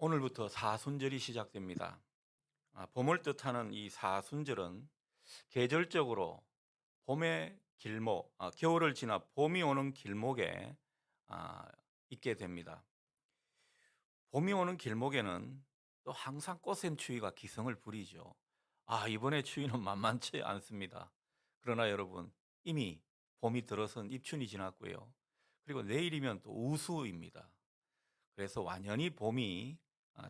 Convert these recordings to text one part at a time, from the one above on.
오늘부터 사순절이 시작됩니다. 봄을 뜻하는 이 사순절은 계절적으로 봄의 길목, 겨울을 지나 봄이 오는 길목에 아, 있게 됩니다. 봄이 오는 길목에는 또 항상 꽃샘추위가 기승을 부리죠. 이번에 추위는 만만치 않습니다. 그러나 여러분, 이미 봄이 들어선 입춘이 지났고요. 그리고 내일이면 또 우수입니다. 그래서 완연히 봄이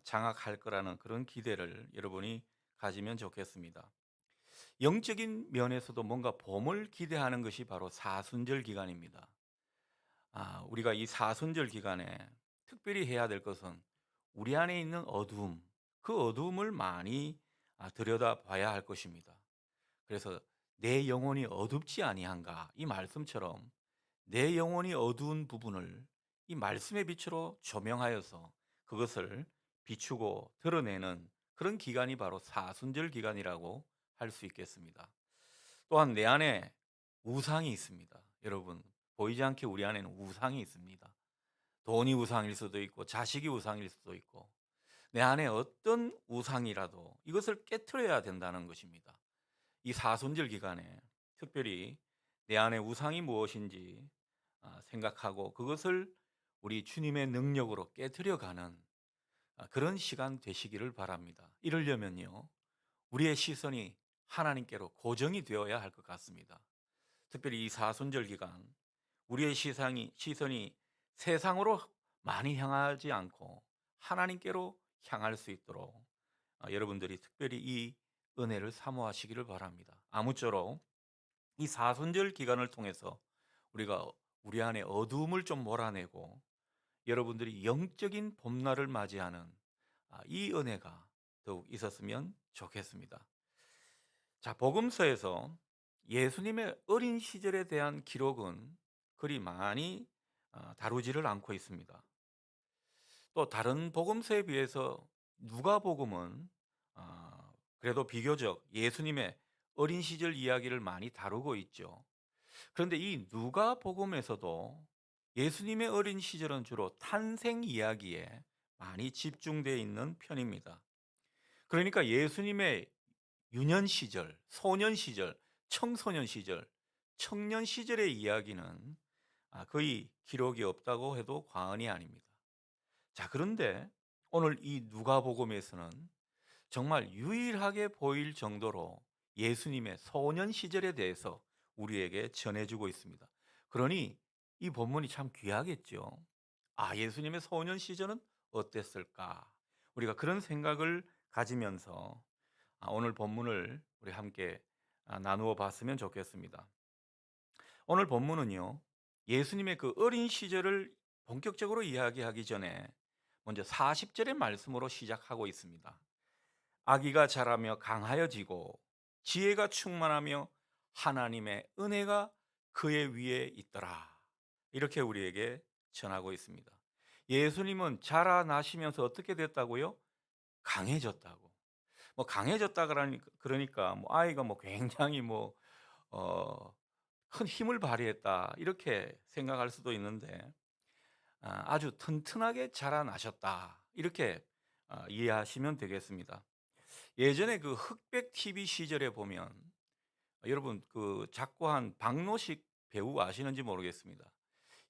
장악할 거라는 그런 기대를 여러분이 가지면 좋겠습니다. 영적인 면에서도 뭔가 봄을 기대하는 것이 바로 사순절 기간입니다. 우리가 이 사순절 기간에 특별히 해야 될 것은 우리 안에 있는 어두움, 그 어두움을 많이 들여다봐야 할 것입니다. 그래서 내 영혼이 어둡지 아니한가 이 말씀처럼 내 영혼이 어두운 부분을 이 말씀의 빛으로 조명하여서 그것을 비추고 드러내는 그런 기간이 바로 사순절 기간이라고 할 수 있겠습니다. 또한 내 안에 우상이 있습니다. 여러분, 보이지 않게 우리 안에는 우상이 있습니다. 돈이 우상일 수도 있고 자식이 우상일 수도 있고 내 안에 어떤 우상이라도 이것을 깨트려야 된다는 것입니다. 이 사순절 기간에 특별히 내 안에 우상이 무엇인지 생각하고 그것을 우리 주님의 능력으로 깨뜨려 가는 그런 시간 되시기를 바랍니다. 이러려면요, 우리의 시선이 하나님께로 고정이 되어야 할 것 같습니다. 특별히 이 사순절 기간, 우리의 시선이 세상으로 많이 향하지 않고 하나님께로 향할 수 있도록 여러분들이 특별히 이 은혜를 사모하시기를 바랍니다. 아무쪼록 이 사순절 기간을 통해서 우리가 우리 안에 어두움을 좀 몰아내고 여러분들이 영적인 봄날을 맞이하는 이 은혜가 더욱 있었으면 좋겠습니다. 자, 복음서에서 예수님의 어린 시절에 대한 기록은 그리 많이 다루지를 않고 있습니다. 또 다른 복음서에 비해서 누가복음은 그래도 비교적 예수님의 어린 시절 이야기를 많이 다루고 있죠. 그런데 이 누가복음에서도 예수님의 어린 시절은 주로 탄생 이야기에 많이 집중되어 있는 편입니다. 그러니까 예수님의 유년 시절, 소년 시절, 청소년 시절, 청년 시절의 이야기는 거의 기록이 없다고 해도 과언이 아닙니다. 자, 그런데 오늘 이 누가복음에서는 정말 유일하게 보일 정도로 예수님의 소년 시절에 대해서 우리에게 전해주고 있습니다. 그러니 이 본문이 참 귀하겠죠. 예수님의 소년 시절은 어땠을까? 우리가 그런 생각을 가지면서 오늘 본문을 우리 함께 나누어 봤으면 좋겠습니다. 오늘 본문은요, 예수님의 그 어린 시절을 본격적으로 이야기하기 전에 먼저 40절의 말씀으로 시작하고 있습니다. 아기가 자라며 강하여지고 지혜가 충만하며 하나님의 은혜가 그의 위에 있더라. 이렇게 우리에게 전하고 있습니다. 예수님은 자라나시면서 어떻게 됐다고요? 강해졌다고. 뭐 강해졌다 그러니까 뭐 아이가 뭐 굉장히 어, 큰 힘을 발휘했다 이렇게 생각할 수도 있는데 아주 튼튼하게 자라나셨다 이렇게 이해하시면 되겠습니다. 예전에 그 흑백 TV 시절에 보면 여러분 그 작고한 박노식 배우 아시는지 모르겠습니다.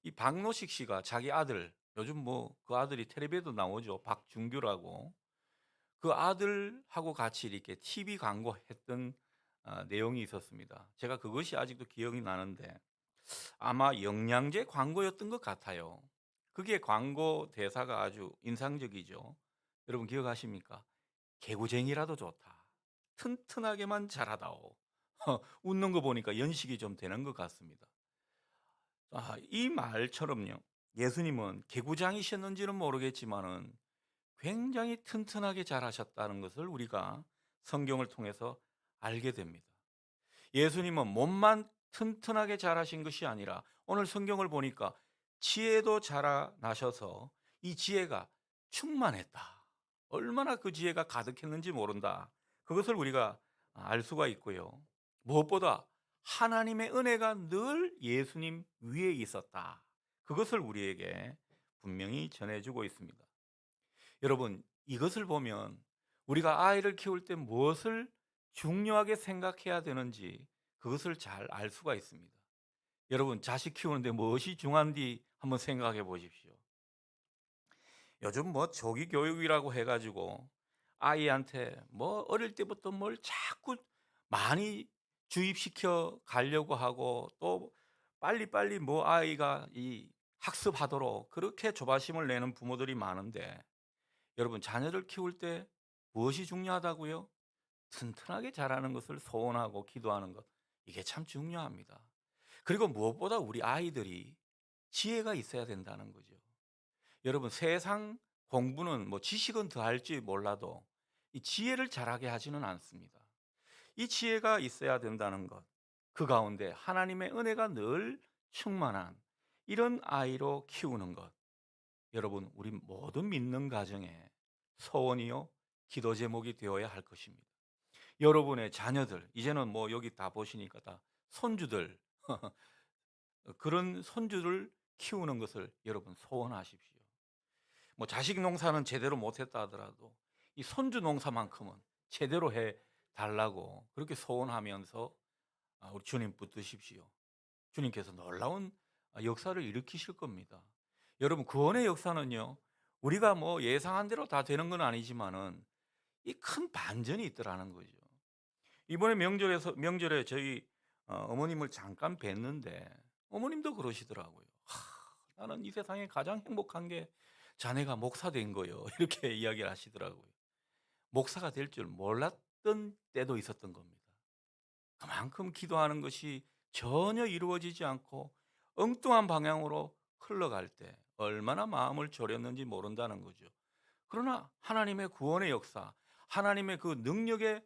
이 박노식 씨가 자기 아들 요즘 뭐 그 아들이 텔레비에도 나오죠. 박준규라고 그 아들하고 같이 이렇게 TV 광고했던 내용이 있었습니다. 제가 그것이 아직도 기억이 나는데 아마 영양제 광고였던 것 같아요. 그게 광고 대사가 아주 인상적이죠. 여러분 기억하십니까? "개구쟁이라도 좋다. 튼튼하게만 자라다오." 웃는 거 보니까 연식이 좀 되는 것 같습니다. 이 말처럼요. 예수님은 개구장이셨는지는 모르겠지만은 굉장히 튼튼하게 자라셨다는 것을 우리가 성경을 통해서 알게 됩니다. 예수님은 몸만 튼튼하게 자라신 것이 아니라 오늘 성경을 보니까 지혜도 자라나셔서 이 지혜가 충만했다. 얼마나 그 지혜가 가득했는지 모른다. 그것을 우리가 알 수가 있고요. 무엇보다 하나님의 은혜가 늘 예수님 위에 있었다. 그것을 우리에게 분명히 전해주고 있습니다. 여러분, 이것을 보면 우리가 아이를 키울 때 무엇을 중요하게 생각해야 되는지 그것을 잘 알 수가 있습니다. 여러분, 자식 키우는데 무엇이 중요한지 한번 생각해 보십시오. 요즘 뭐 조기 교육이라고 해 가지고 아이한테 뭐 어릴 때부터 뭘 자꾸 많이 주입시켜 가려고 하고, 또 빨리빨리 뭐 아이가 이 학습하도록 그렇게 조바심을 내는 부모들이 많은데, 여러분, 자녀를 키울 때 무엇이 중요하다고요? 튼튼하게 자라는 것을 소원하고 기도하는 것. 이게 참 중요합니다. 그리고 무엇보다 우리 아이들이 지혜가 있어야 된다는 거죠. 여러분, 세상 공부는 뭐 지식은 더할지 몰라도 이 지혜를 잘하게 하지는 않습니다. 이 지혜가 있어야 된다는 것, 그 가운데 하나님의 은혜가 늘 충만한 이런 아이로 키우는 것, 여러분, 우리 모든 믿는 가정에 소원이요 기도 제목이 되어야 할 것입니다. 여러분의 자녀들, 이제는 뭐 여기 다 보시니까 다 손주들, 그런 손주를 키우는 것을 여러분 소원하십시오. 뭐 자식 농사는 제대로 못했다 하더라도 이 손주 농사만큼은 제대로 해 달라고 그렇게 소원하면서 우리 주님 붙드십시오. 주님께서 놀라운 역사를 일으키실 겁니다. 여러분, 구원의 역사는요, 우리가 뭐 예상한 대로 다 되는 건 아니지만은 이 큰 반전이 있더라는 거죠. 이번에 명절에 저희 어머님을 잠깐 뵀는데 어머님도 그러시더라고요. 나는 이 세상에 가장 행복한 게 자네가 목사 된 거요." 이렇게 이야기를 하시더라고요. 목사가 될 줄 몰랐던 때도 있었던 겁니다. 그만큼 기도하는 것이 전혀 이루어지지 않고 엉뚱한 방향으로 흘러갈 때 얼마나 마음을 졸였는지 모른다는 거죠. 그러나 하나님의 구원의 역사, 하나님의 그 능력의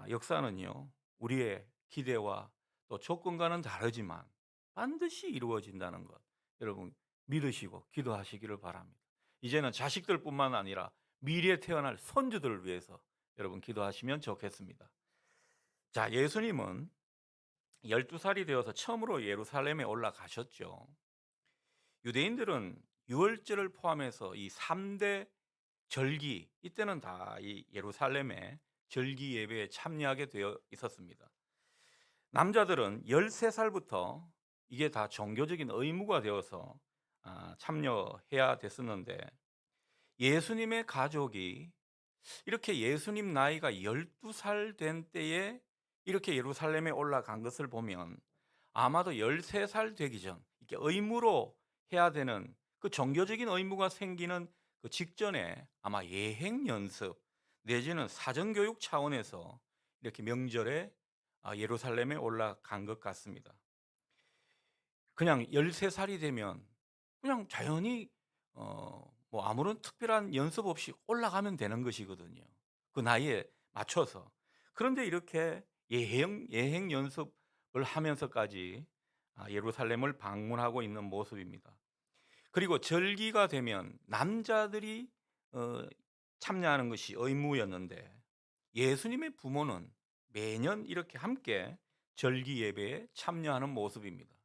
역사는요, 우리의 기대와 또 조건과는 다르지만 반드시 이루어진다는 것, 여러분 믿으시고 기도하시기를 바랍니다. 이제는 자식들뿐만 아니라 미래에 태어날 손주들을 위해서 여러분 기도하시면 좋겠습니다. 자, 예수님은 12살이 되어서 처음으로 예루살렘에 올라가셨죠. 유대인들은 유월절을 포함해서 이 3대 절기, 이때는 다 이 예루살렘의 절기 예배에 참여하게 되어 있었습니다. 남자들은 13살부터 이게 다 종교적인 의무가 되어서 참여해야 됐었는데, 예수님의 가족이 이렇게 예수님 나이가 12살 된 때에 이렇게 예루살렘에 올라간 것을 보면 아마도 13살 되기 전 이렇게 의무로 해야 되는 그 종교적인 의무가 생기는 그 직전에 아마 예행 연습 내지는 사전 교육 차원에서 이렇게 명절에 예루살렘에 올라간 것 같습니다. 그냥 13살이 되면 그냥 자연히 뭐 아무런 특별한 연습 없이 올라가면 되는 것이거든요, 그 나이에 맞춰서. 그런데 이렇게 예행 연습을 하면서까지 예루살렘을 방문하고 있는 모습입니다. 그리고 절기가 되면 남자들이 어 참여하는 것이 의무였는데, 예수님의 부모는 매년 이렇게 함께 절기 예배에 참여하는 모습입니다.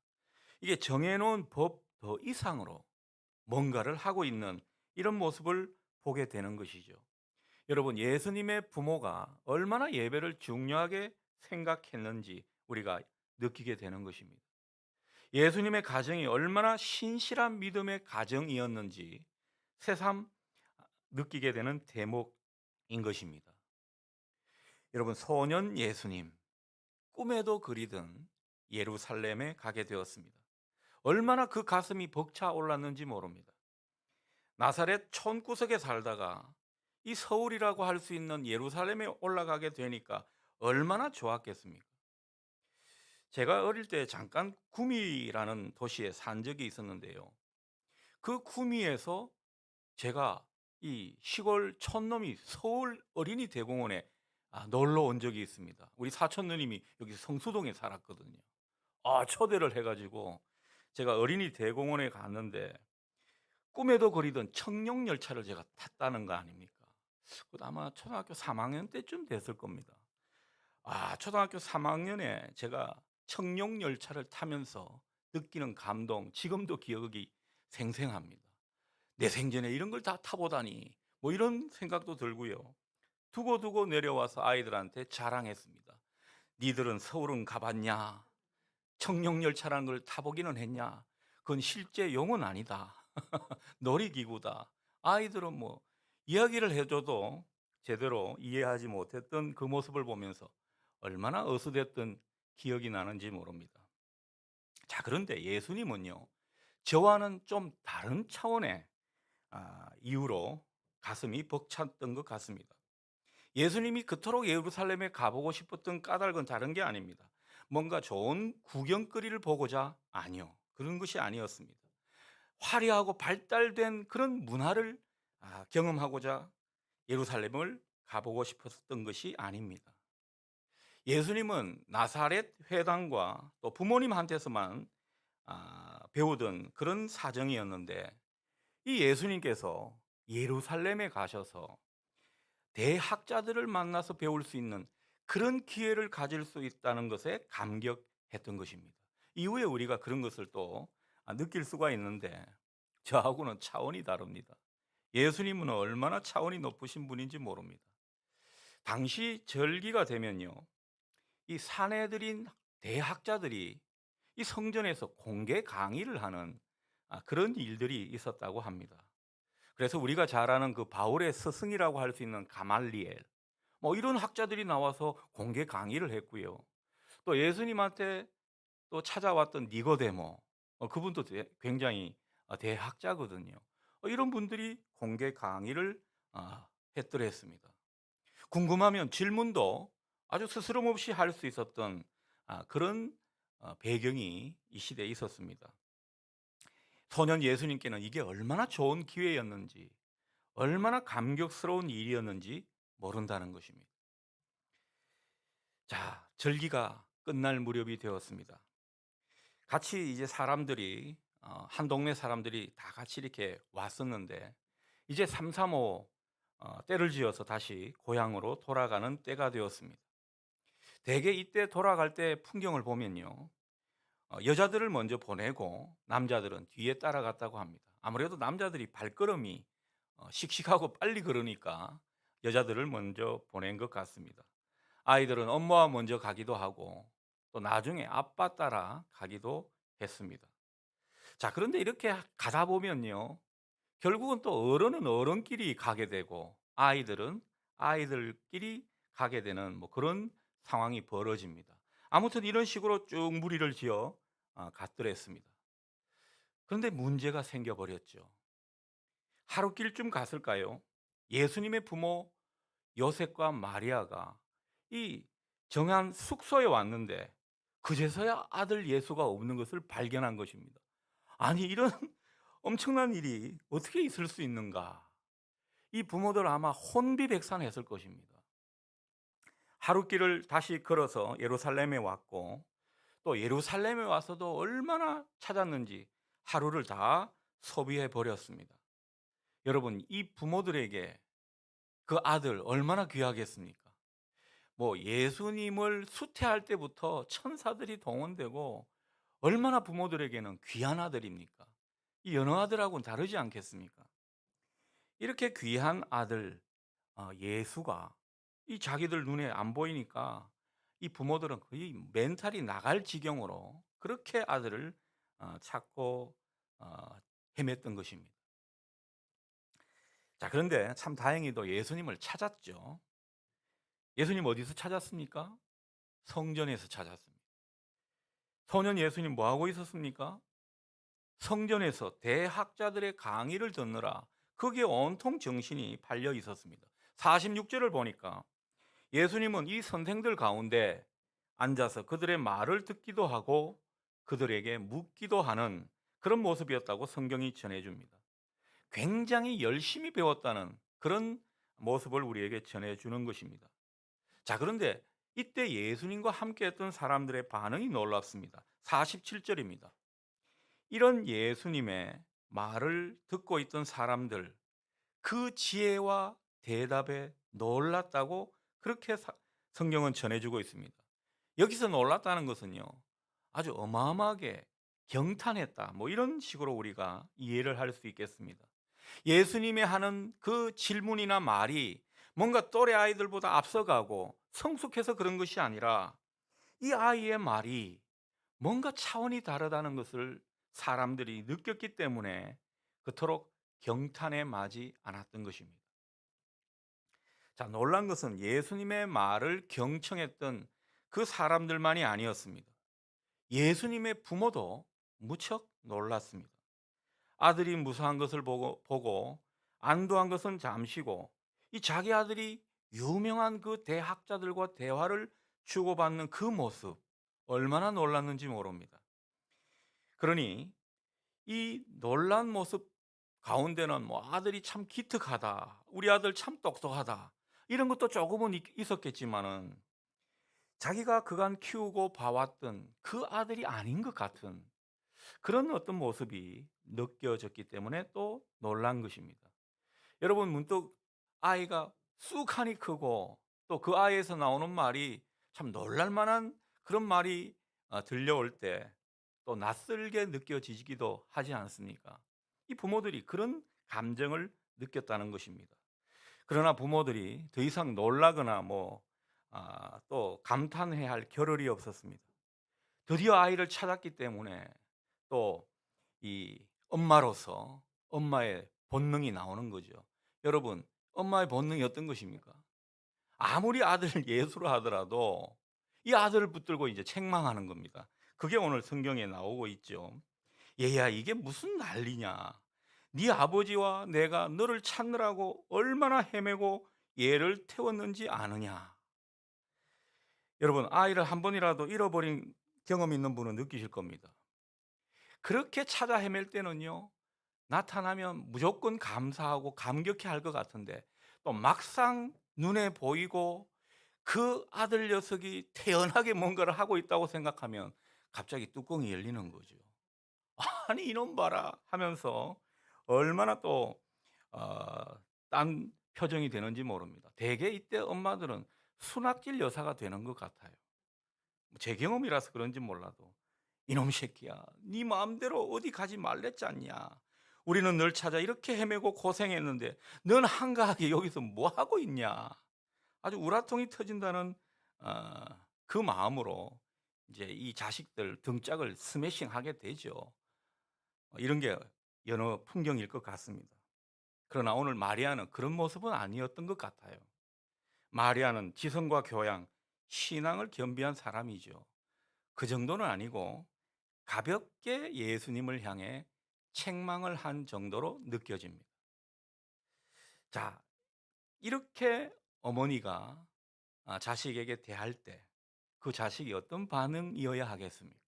이게 정해 놓은 법 더 이상으로 뭔가를 하고 있는 이런 모습을 보게 되는 것이죠. 여러분, 예수님의 부모가 얼마나 예배를 중요하게 생각했는지 우리가 느끼게 되는 것입니다. 예수님의 가정이 얼마나 신실한 믿음의 가정이었는지 새삼 느끼게 되는 대목인 것입니다. 여러분, 소년 예수님, 꿈에도 그리던 예루살렘에 가게 되었습니다. 얼마나 그 가슴이 벅차 올랐는지 모릅니다. 나사렛 촌구석에 살다가 이 서울이라고 할 수 있는 예루살렘에 올라가게 되니까 얼마나 좋았겠습니까? 제가 어릴 때 잠깐 구미라는 도시에 산 적이 있었는데요. 그 구미에서 제가 이 시골 촌놈이 서울 어린이 대공원에 놀러 온 적이 있습니다. 우리 사촌 누님이 여기 성수동에 살았거든요. 초대를 해가지고 제가 어린이 대공원에 갔는데 꿈에도 그리던 청룡 열차를 제가 탔다는 거 아닙니까? 그것도 아마 초등학교 3학년 때쯤 됐을 겁니다. 초등학교 3학년에 제가 청룡 열차를 타면서 느끼는 감동, 지금도 기억이 생생합니다. 내 생전에 이런 걸 다 타보다니 뭐 이런 생각도 들고요. 두고두고 내려와서 아이들한테 자랑했습니다. 니들은 서울은 가봤냐? 청룡열차라는 걸 타보기는 했냐? 그건 실제 용은 아니다. 놀이기구다. 아이들은 뭐 이야기를 해줘도 제대로 이해하지 못했던 그 모습을 보면서 얼마나 어수됐던 기억이 나는지 모릅니다. 자, 그런데 예수님은요, 저와는 좀 다른 차원의 이유로 가슴이 벅찼던 것 같습니다. 예수님이 그토록 예루살렘에 가보고 싶었던 까닭은 다른 게 아닙니다. 뭔가 좋은 구경거리를 보고자, 아니요, 그런 것이 아니었습니다. 화려하고 발달된 그런 문화를 경험하고자 예루살렘을 가보고 싶었던 것이 아닙니다. 예수님은 나사렛 회당과 또 부모님한테서만 배우던 그런 사정이었는데, 이 예수님께서 예루살렘에 가셔서 대학자들을 만나서 배울 수 있는 그런 기회를 가질 수 있다는 것에 감격했던 것입니다. 이후에 우리가 그런 것을 또 느낄 수가 있는데, 저하고는 차원이 다릅니다. 예수님은 얼마나 차원이 높으신 분인지 모릅니다. 당시 절기가 되면요, 이 사내들인 대학자들이 이 성전에서 공개 강의를 하는 그런 일들이 있었다고 합니다. 그래서 우리가 잘 아는 그 바울의 스승이라고 할 수 있는 가말리엘, 뭐 이런 학자들이 나와서 공개 강의를 했고요. 또 예수님한테 또 찾아왔던 니고데모, 그분도 굉장히 대학자거든요. 이런 분들이 공개 강의를 했더랬습니다. 궁금하면 질문도 아주 스스럼없이 할 수 있었던 그런 배경이 이 시대에 있었습니다. 소년 예수님께는 이게 얼마나 좋은 기회였는지, 얼마나 감격스러운 일이었는지 모른다는 것입니다. 자, 절기가 끝날 무렵이 되었습니다. 같이 이제 사람들이 한 동네 사람들이 다 같이 이렇게 왔었는데, 이제 335 때를 지어서 다시 고향으로 돌아가는 때가 되었습니다. 대개 이때 돌아갈 때 풍경을 보면요, 여자들을 먼저 보내고 남자들은 뒤에 따라갔다고 합니다. 아무래도 남자들이 발걸음이 씩씩하고 빨리 걸으니까 여자들을 먼저 보낸 것 같습니다. 아이들은 엄마와 먼저 가기도 하고 또 나중에 아빠 따라 가기도 했습니다. 자, 그런데 이렇게 가다 보면요, 결국은 또 어른은 어른끼리 가게 되고 아이들은 아이들끼리 가게 되는 뭐 그런 상황이 벌어집니다. 아무튼 이런 식으로 쭉 무리를 지어 갔더랬습니다. 그런데 문제가 생겨버렸죠. 하루길쯤 갔을까요? 예수님의 부모 요셉과 마리아가 이 정한 숙소에 왔는데 그제서야 아들 예수가 없는 것을 발견한 것입니다. 아니, 이런 엄청난 일이 어떻게 있을 수 있는가? 이 부모들 아마 혼비백산했을 것입니다. 하루길을 다시 걸어서 예루살렘에 왔고 또 예루살렘에 와서도 얼마나 찾았는지 하루를 다 소비해 버렸습니다. 여러분, 이 부모들에게 그 아들 얼마나 귀하겠습니까? 뭐 예수님을 수태할 때부터 천사들이 동원되고 얼마나 부모들에게는 귀한 아들입니까? 이 여러 아들하고는 다르지 않겠습니까? 이렇게 귀한 아들 예수가 이 자기들 눈에 안 보이니까 이 부모들은 거의 멘탈이 나갈 지경으로 그렇게 아들을 찾고 어, 헤맸던 것입니다. 자, 그런데 참 다행히도 예수님을 찾았죠. 예수님 어디서 찾았습니까? 성전에서 찾았습니다. 소년 예수님 뭐 하고 있었습니까? 성전에서 대학자들의 강의를 듣느라 거기에 온통 정신이 팔려 있었습니다. 46절을 보니까 예수님은 이 선생들 가운데 앉아서 그들의 말을 듣기도 하고 그들에게 묻기도 하는 그런 모습이었다고 성경이 전해줍니다. 굉장히 열심히 배웠다는 그런 모습을 우리에게 전해주는 것입니다. 자, 그런데 이때 예수님과 함께 했던 사람들의 반응이 놀랍습니다. 47절입니다. 이런 예수님의 말을 듣고 있던 사람들, 그 지혜와 대답에 놀랐다고 그렇게 성경은 전해주고 있습니다. 여기서 놀랐다는 것은요, 아주 어마어마하게 경탄했다, 뭐 이런 식으로 우리가 이해를 할 수 있겠습니다. 예수님이 하는 그 질문이나 말이 뭔가 또래 아이들보다 앞서가고 성숙해서 그런 것이 아니라 이 아이의 말이 뭔가 차원이 다르다는 것을 사람들이 느꼈기 때문에 그토록 경탄에 마지 않았던 것입니다. 자, 놀란 것은 예수님의 말을 경청했던 그 사람들만이 아니었습니다. 예수님의 부모도 무척 놀랐습니다. 아들이 무사한 것을 보고 안도한 것은 잠시고, 이 자기 아들이 유명한 그 대학자들과 대화를 주고받는 그 모습, 얼마나 놀랐는지 모릅니다. 그러니 이 놀란 모습 가운데는 뭐 아들이 참 기특하다, 우리 아들 참 똑똑하다, 이런 것도 조금은 있었겠지만은 자기가 그간 키우고 봐왔던 그 아들이 아닌 것 같은 그런 어떤 모습이 느껴졌기 때문에 또 놀란 것입니다. 여러분, 문득 아이가 쑥하니 크고 또 그 아이에서 나오는 말이 참 놀랄 만한 그런 말이 들려올 때 또 낯설게 느껴지기도 하지 않습니까? 이 부모들이 그런 감정을 느꼈다는 것입니다. 그러나 부모들이 더 이상 놀라거나 또 감탄해야 할 겨를이 없었습니다. 드디어 아이를 찾았기 때문에 또 이 엄마로서 엄마의 본능이 나오는 거죠. 여러분, 엄마의 본능이 어떤 것입니까? 아무리 아들을 예수로 하더라도 이 아들을 붙들고 이제 책망하는 겁니다. 그게 오늘 성경에 나오고 있죠. 얘야, 이게 무슨 난리냐? 네 아버지와 내가 너를 찾느라고 얼마나 헤매고 얘를 태웠는지 아느냐? 여러분, 아이를 한 번이라도 잃어버린 경험 있는 분은 느끼실 겁니다. 그렇게 찾아 헤맬 때는요, 나타나면 무조건 감사하고 감격해 할 것 같은데, 또 막상 눈에 보이고 그 아들 녀석이 태연하게 뭔가를 하고 있다고 생각하면 갑자기 뚜껑이 열리는 거죠. '아니 이놈 봐라.' 하면서 얼마나 또 딴 표정이 되는지 모릅니다. 대개 이때 엄마들은 순학질 여사가 되는 것 같아요. 제 경험이라서 그런지 몰라도 "이놈 새끼야, 네 마음대로 어디 가지 말랬잖냐. 우리는 널 찾아 이렇게 헤매고 고생했는데 넌 한가하게 여기서 뭐 하고 있냐." 아주 우라통이 터진다는 그 마음으로 이제 이 자식들 등짝을 스매싱하게 되죠. 이런 게 여느 풍경일 것 같습니다. 그러나 오늘 마리아는 그런 모습은 아니었던 것 같아요. 마리아는 지성과 교양, 신앙을 겸비한 사람이죠. 그 정도는 아니고 가볍게 예수님을 향해 책망을 한 정도로 느껴집니다. 자, 이렇게 어머니가 자식에게 대할 때 그 자식이 어떤 반응이어야 하겠습니까?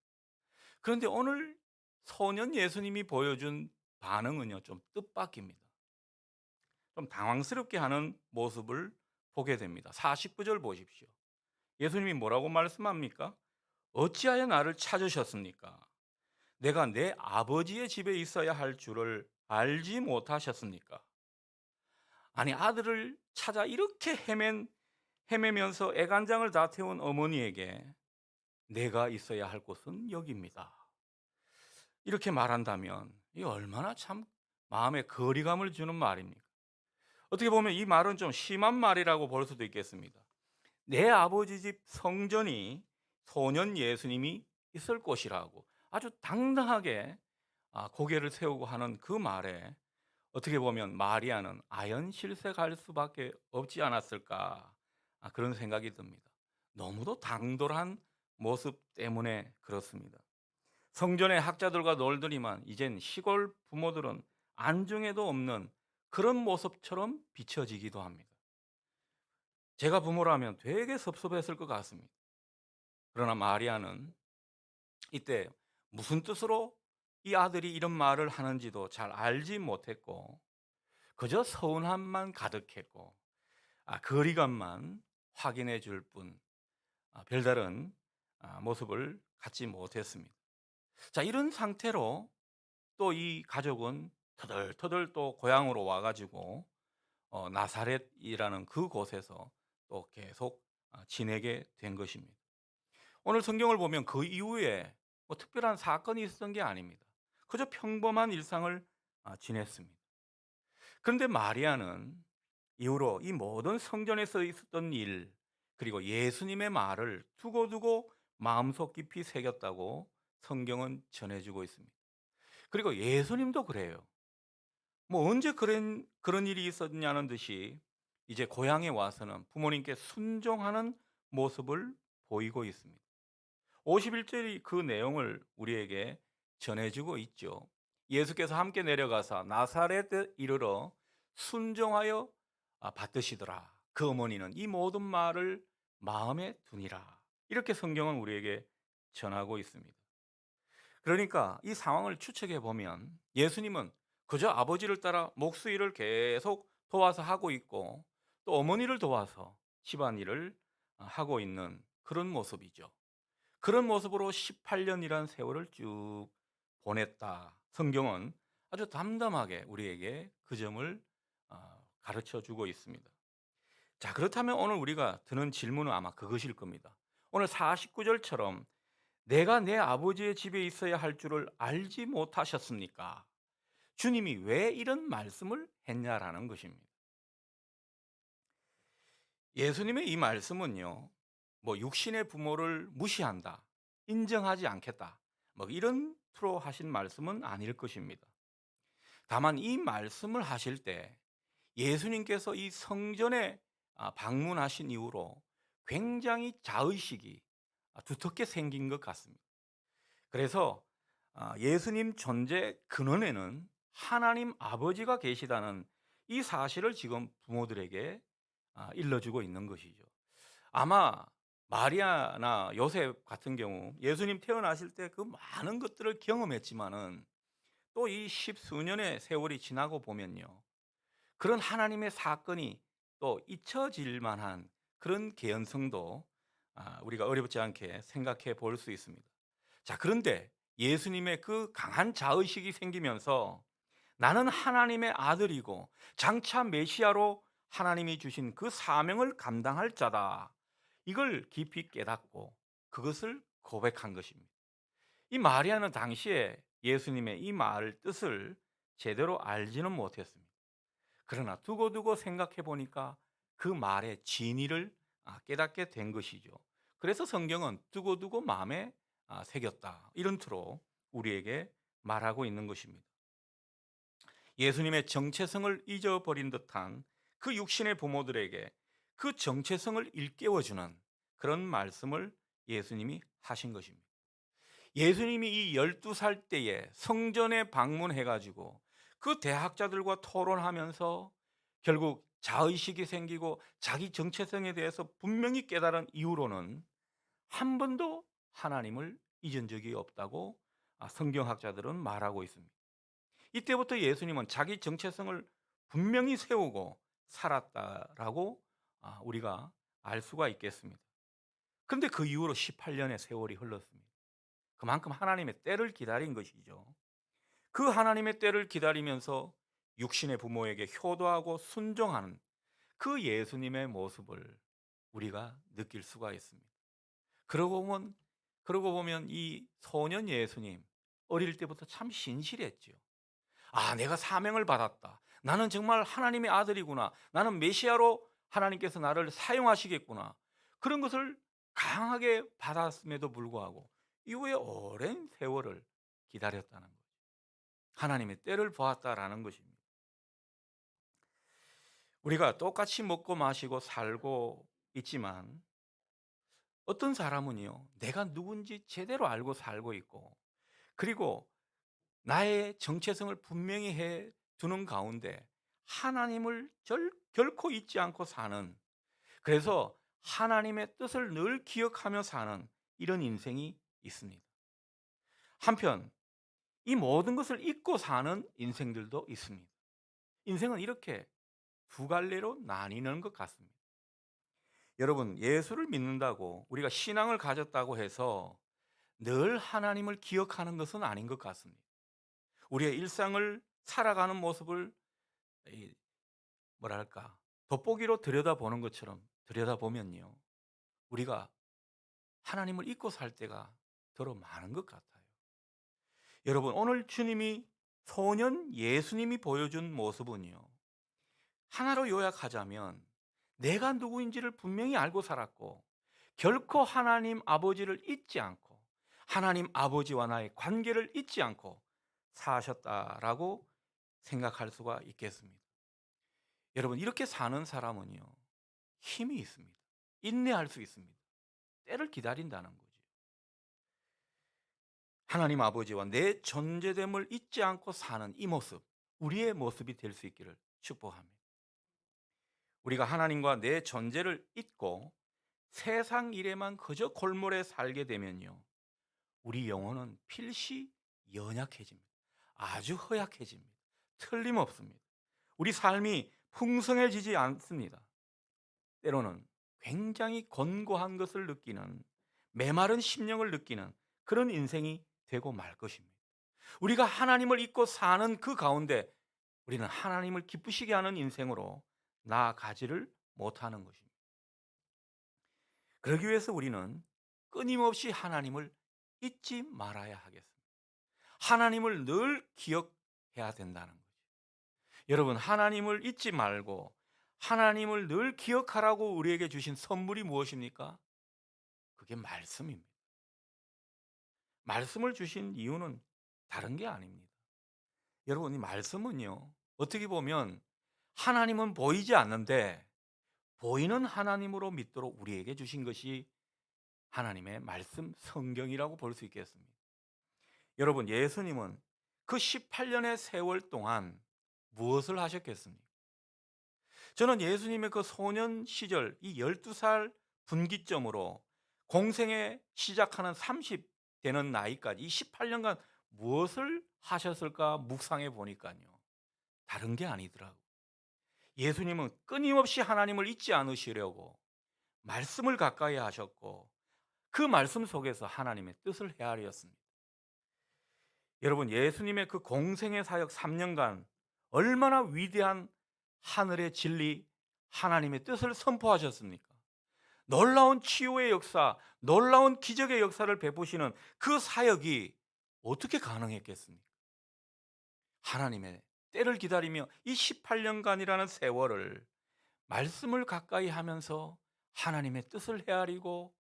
그런데 오늘 소년 예수님이 보여준 반응은요, 좀 뜻밖입니다. 좀 당황스럽게 하는 모습을 보게 됩니다. 49절 보십시오. 예수님이 뭐라고 말씀합니까? 어찌하여 나를 찾으셨습니까? 내가 내 아버지의 집에 있어야 할 줄을 알지 못하셨습니까? 아니, 아들을 찾아 이렇게 헤매면서 애간장을 다 태운 어머니에게 내가 있어야 할 곳은 여기입니다, 이렇게 말한다면 이 얼마나 참 마음에 거리감을 주는 말입니까? 어떻게 보면 이 말은 좀 심한 말이라고 볼 수도 있겠습니다. 내 아버지 집 성전이 소년 예수님이 있을 곳이라고 아주 당당하게 고개를 세우고 하는 그 말에 어떻게 보면 마리아는 아연실색할 수밖에 없지 않았을까, 그런 생각이 듭니다. 너무도 당돌한 모습 때문에 그렇습니다. 성전의 학자들과 놀더니만 이젠 시골 부모들은 안중에도 없는 그런 모습처럼 비춰지기도 합니다. 제가 부모라면 되게 섭섭했을 것 같습니다. 그러나 마리아는 이때 무슨 뜻으로 이 아들이 이런 말을 하는지도 잘 알지 못했고 그저 서운함만 가득했고 거리감만 확인해 줄 뿐 별다른 모습을 갖지 못했습니다. 자, 이런 상태로 또 이 가족은 터덜터덜 또 고향으로 와 가지고 나사렛이라는 그곳에서 또 계속 지내게 된 것입니다. 오늘 성경을 보면 그 이후에 뭐 특별한 사건이 있었던 게 아닙니다. 그저 평범한 일상을 지냈습니다. 그런데 마리아는 이후로 이 모든 성전에서 있었던 일, 그리고 예수님의 말을 두고두고 마음속 깊이 새겼다고 성경은 전해주고 있습니다. 그리고 예수님도 그래요. 뭐 언제 그런 일이 있었냐는 듯이 이제 고향에 와서는 부모님께 순종하는 모습을 보이고 있습니다. 51절이 그 내용을 우리에게 전해주고 있죠. 예수께서 함께 내려가사 나사렛에 이르러 순종하여 받드시더라. 그 어머니는 이 모든 말을 마음에 두니라. 이렇게 성경은 우리에게 전하고 있습니다. 그러니까 이 상황을 추측해 보면 예수님은 그저 아버지를 따라 목수일을 계속 도와서 하고 있고, 또 어머니를 도와서 집안일을 하고 있는 그런 모습이죠. 그런 모습으로 18년이란 세월을 쭉 보냈다. 성경은 아주 담담하게 우리에게 그 점을 가르쳐 주고 있습니다. 자, 그렇다면 오늘 우리가 드는 질문은 아마 그것일 겁니다. 오늘 49절처럼 내가 내 아버지의 집에 있어야 할 줄을 알지 못하셨습니까? 주님이 왜 이런 말씀을 했냐라는 것입니다. 예수님의 이 말씀은요, 뭐 육신의 부모를 무시한다, 인정하지 않겠다, 뭐 이런 투로 하신 말씀은 아닐 것입니다. 다만 이 말씀을 하실 때 예수님께서 이 성전에 방문하신 이후로 굉장히 자의식이 두텁게 생긴 것 같습니다. 그래서 예수님 존재 근원에는 하나님 아버지가 계시다는 이 사실을 지금 부모들에게 일러주고 있는 것이죠. 아마 마리아나 요셉 같은 경우 예수님 태어나실 때 그 많은 것들을 경험했지만은 또 이 십수년의 세월이 지나고 보면요, 그런 하나님의 사건이 또 잊혀질 만한 그런 개연성도 우리가 어렵지 않게 생각해 볼 수 있습니다. 자, 그런데 예수님의 그 강한 자의식이 생기면서 나는 하나님의 아들이고 장차 메시아로 하나님이 주신 그 사명을 감당할 자다, 이걸 깊이 깨닫고 그것을 고백한 것입니다. 이 마리아는 당시에 예수님의 이 말 뜻을 제대로 알지는 못했습니다. 그러나 두고두고 생각해 보니까 그 말의 진의를 깨닫게 된 것이죠. 그래서 성경은 두고두고 마음에 새겼다, 이런 투로 우리에게 말하고 있는 것입니다. 예수님의 정체성을 잊어버린 듯한 그 육신의 부모들에게 그 정체성을 일깨워주는 그런 말씀을 예수님이 하신 것입니다. 예수님이 이 12살 때에 성전에 방문해가지고 그 대학자들과 토론하면서 결국 자의식이 생기고 자기 정체성에 대해서 분명히 깨달은 이후로는 한 번도 하나님을 잊은 적이 없다고 성경학자들은 말하고 있습니다. 이때부터 예수님은 자기 정체성을 분명히 세우고 살았다라고 우리가 알 수가 있겠습니다. 그런데 그 이후로 18년의 세월이 흘렀습니다. 그만큼 하나님의 때를 기다린 것이죠. 그 하나님의 때를 기다리면서 육신의 부모에게 효도하고 순종하는 그 예수님의 모습을 우리가 느낄 수가 있습니다. 그러고 보면 이 소년 예수님 어릴 때부터 참 신실했죠. 내가 사명을 받았다. 나는 정말 하나님의 아들이구나. 나는 메시아로 하나님께서 나를 사용하시겠구나. 그런 것을 강하게 받았음에도 불구하고 이후에 오랜 세월을 기다렸다는 거죠. 하나님의 때를 보았다라는 것입니다. 우리가 똑같이 먹고 마시고 살고 있지만 어떤 사람은요, 내가 누군지 제대로 알고 살고 있고, 그리고 나의 정체성을 분명히 해 두는 가운데 하나님을 결코 잊지 않고 사는, 그래서 하나님의 뜻을 늘 기억하며 사는 이런 인생이 있습니다. 한편 이 모든 것을 잊고 사는 인생들도 있습니다. 인생은 이렇게 두 갈래로 나뉘는 것 같습니다. 여러분, 예수를 믿는다고 우리가 신앙을 가졌다고 해서 늘 하나님을 기억하는 것은 아닌 것 같습니다. 우리의 일상을 살아가는 모습을 이 뭐랄까 돋보기로 들여다보는 것처럼 들여다보면요, 우리가 하나님을 잊고 살 때가 더러 많은 것 같아요. 여러분, 오늘 주님이 소년 예수님이 보여준 모습은요, 하나로 요약하자면 내가 누구인지를 분명히 알고 살았고 결코 하나님 아버지를 잊지 않고 하나님 아버지와 나의 관계를 잊지 않고 사셨다라고 생각할 수가 있겠습니다. 여러분, 이렇게 사는 사람은요, 힘이 있습니다. 인내할 수 있습니다. 때를 기다린다는 거죠. 하나님 아버지와 내 존재됨을 잊지 않고 사는 이 모습, 우리의 모습이 될 수 있기를 축복합니다. 우리가 하나님과 내 존재를 잊고 세상 일에만 그저 골몰에 살게 되면요, 우리 영혼은 필시 연약해집니다. 아주 허약해집니다. 틀림없습니다. 우리 삶이 풍성해지지 않습니다. 때로는 굉장히 곤고한 것을 느끼는, 메마른 심령을 느끼는 그런 인생이 되고 말 것입니다. 우리가 하나님을 잊고 사는 그 가운데 우리는 하나님을 기쁘시게 하는 인생으로 나아가지를 못하는 것입니다. 그러기 위해서 우리는 끊임없이 하나님을 잊지 말아야 하겠습니다. 하나님을 늘 기억해야 된다는 거죠. 여러분, 하나님을 잊지 말고 하나님을 늘 기억하라고 우리에게 주신 선물이 무엇입니까? 그게 말씀입니다. 말씀을 주신 이유는 다른 게 아닙니다. 여러분, 이 말씀은요, 어떻게 보면 하나님은 보이지 않는데 보이는 하나님으로 믿도록 우리에게 주신 것이 하나님의 말씀 성경이라고 볼 수 있겠습니다. 여러분, 예수님은 그 18년의 세월 동안 무엇을 하셨겠습니까? 저는 예수님의 그 소년 시절, 이 12살 분기점으로 공생에 시작하는 30 되는 나이까지 이 18년간 무엇을 하셨을까 묵상해 보니까요, 다른 게 아니더라고요. 예수님은 끊임없이 하나님을 잊지 않으시려고 말씀을 가까이 하셨고 그 말씀 속에서 하나님의 뜻을 헤아렸습니다. 여러분, 예수님의 그 공생의 사역 3년간 얼마나 위대한 하늘의 진리, 하나님의 뜻을 선포하셨습니까? 놀라운 치유의 역사, 놀라운 기적의 역사를 베푸시는 그 사역이 어떻게 가능했겠습니까? 하나님의 때를 기다리며 이 18년간이라는 세월을 말씀을 가까이 하면서 하나님의 뜻을 헤아리고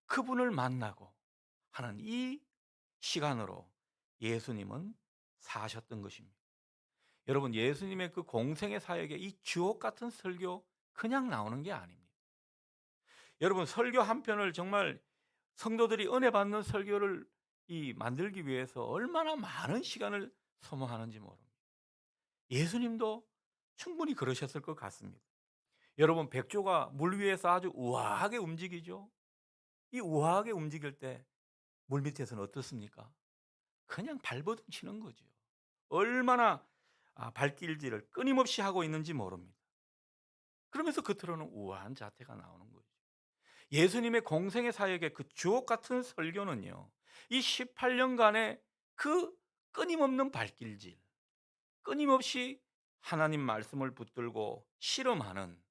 그분을 만나고 하는 이 시간으로 예수님은 사셨던 것입니다. 여러분, 예수님의 그 공생의 사역에 이 주옥 같은 설교 그냥 나오는 게 아닙니다. 여러분, 설교 한 편을 정말 성도들이 은혜 받는 설교를 만들기 위해서 얼마나 많은 시간을 소모하는지 모릅니다. 예수님도 충분히 그러셨을 것 같습니다. 여러분, 백조가 물 위에서 아주 우아하게 움직이죠. 이 우아하게 움직일 때 물 밑에서는 어떻습니까? 그냥 발버둥 치는 거죠. 얼마나 발길질을 끊임없이 하고 있는지 모릅니다. 그러면서 겉으로는 우아한 자태가 나오는 거죠. 예수님의 공생의 사역의 그 주옥 같은 설교는요, 이 18년간의 그 끊임없는 발길질, 끊임없이 하나님 말씀을 붙들고 실험하는,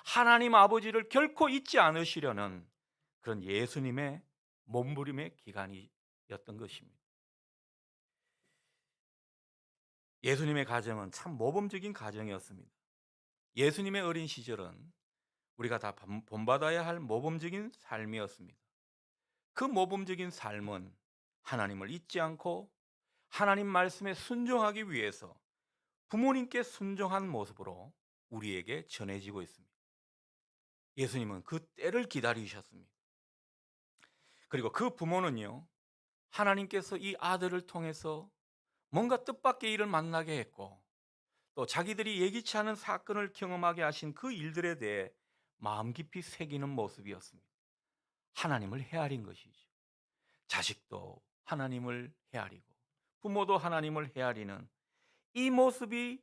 하나님 아버지를 결코 잊지 않으시려는 그런 예수님의 몸부림의 기간이었던 것입니다. 예수님의 가정은 참 모범적인 가정이었습니다. 예수님의 어린 시절은 우리가 다 본받아야 할 모범적인 삶이었습니다. 그 모범적인 삶은 하나님을 잊지 않고 하나님 말씀에 순종하기 위해서 부모님께 순종한 모습으로 우리에게 전해지고 있습니다. 예수님은 그 때를 기다리셨습니다. 그리고 그 부모는요, 하나님께서 이 아들을 통해서 뭔가 뜻밖의 일을 만나게 했고 또 자기들이 예기치 않은 사건을 경험하게 하신 그 일들에 대해 마음 깊이 새기는 모습이었습니다. 하나님을 헤아린 것이죠. 자식도 하나님을 헤아리고 부모도 하나님을 헤아리는 이 모습이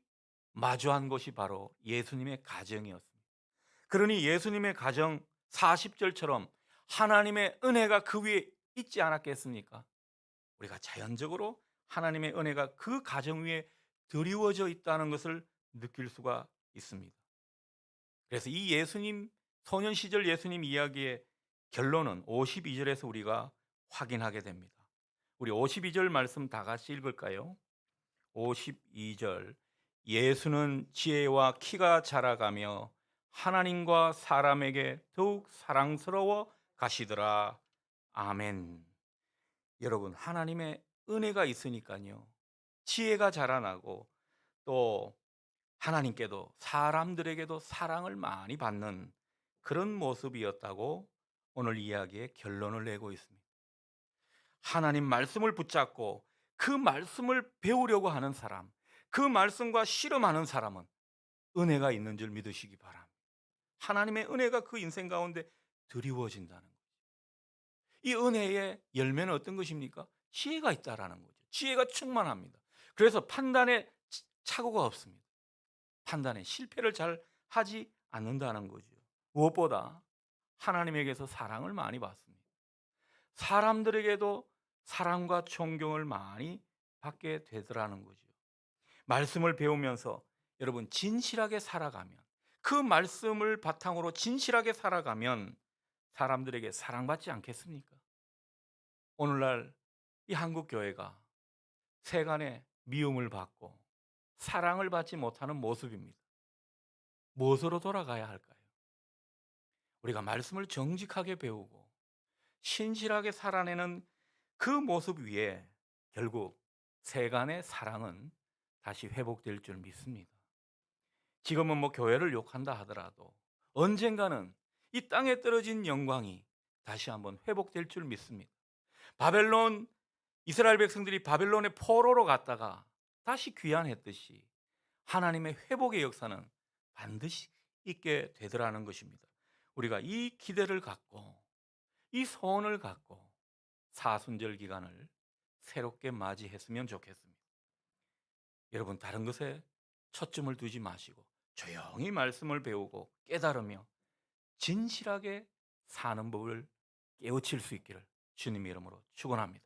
마주한 것이 바로 예수님의 가정이었습니다. 그러니 예수님의 가정 40절처럼 하나님의 은혜가 그 위에 있지 않았겠습니까? 우리가 자연적으로 하나님의 은혜가 그 가정 위에 드리워져 있다는 것을 느낄 수가 있습니다. 그래서 이 예수님, 소년 시절 예수님 이야기의 결론은 52절에서 우리가 확인하게 됩니다. 우리 52절 말씀 다 같이 읽을까요? 52절 예수는 지혜와 키가 자라가며 하나님과 사람에게 더욱 사랑스러워 가시더라. 아멘. 여러분, 하나님의 은혜가 있으니까요. 지혜가 자라나고 또 하나님께도 사람들에게도 사랑을 많이 받는 그런 모습이었다고 오늘 이야기의 결론을 내고 있습니다. 하나님 말씀을 붙잡고 그 말씀을 배우려고 하는 사람, 그 말씀과 씨름하는 사람은 은혜가 있는 줄 믿으시기 바랍니다. 하나님의 은혜가 그 인생 가운데 드리워진다는 거예요. 이 은혜의 열매는 어떤 것입니까? 지혜가 있다라는 거죠. 지혜가 충만합니다. 그래서 판단에 착오가 없습니다. 판단에 실패를 잘 하지 않는다는 거죠. 무엇보다 하나님에게서 사랑을 많이 받습니다. 사람들에게도 사랑과 존경을 많이 받게 되더라는 거죠. 말씀을 배우면서 여러분 진실하게 살아가면, 그 말씀을 바탕으로 진실하게 살아가면 사람들에게 사랑받지 않겠습니까? 오늘날 이 한국 교회가 세간의 미움을 받고 사랑을 받지 못하는 모습입니다. 무엇으로 돌아가야 할까요? 우리가 말씀을 정직하게 배우고 신실하게 살아내는 그 모습 위에 결국 세간의 사랑은 다시 회복될 줄 믿습니다. 지금은 뭐 교회를 욕한다 하더라도 언젠가는 이 땅에 떨어진 영광이 다시 한번 회복될 줄 믿습니다. 바벨론, 이스라엘 백성들이 바벨론의 포로로 갔다가 다시 귀환했듯이 하나님의 회복의 역사는 반드시 있게 되더라는 것입니다. 우리가 이 기대를 갖고 이 소원을 갖고 사순절 기간을 새롭게 맞이했으면 좋겠습니다. 여러분, 다른 것에 초점을 두지 마시고 조용히 말씀을 배우고 깨달으며 진실하게 사는 법을 깨우칠 수 있기를 주님의 이름으로 축원합니다.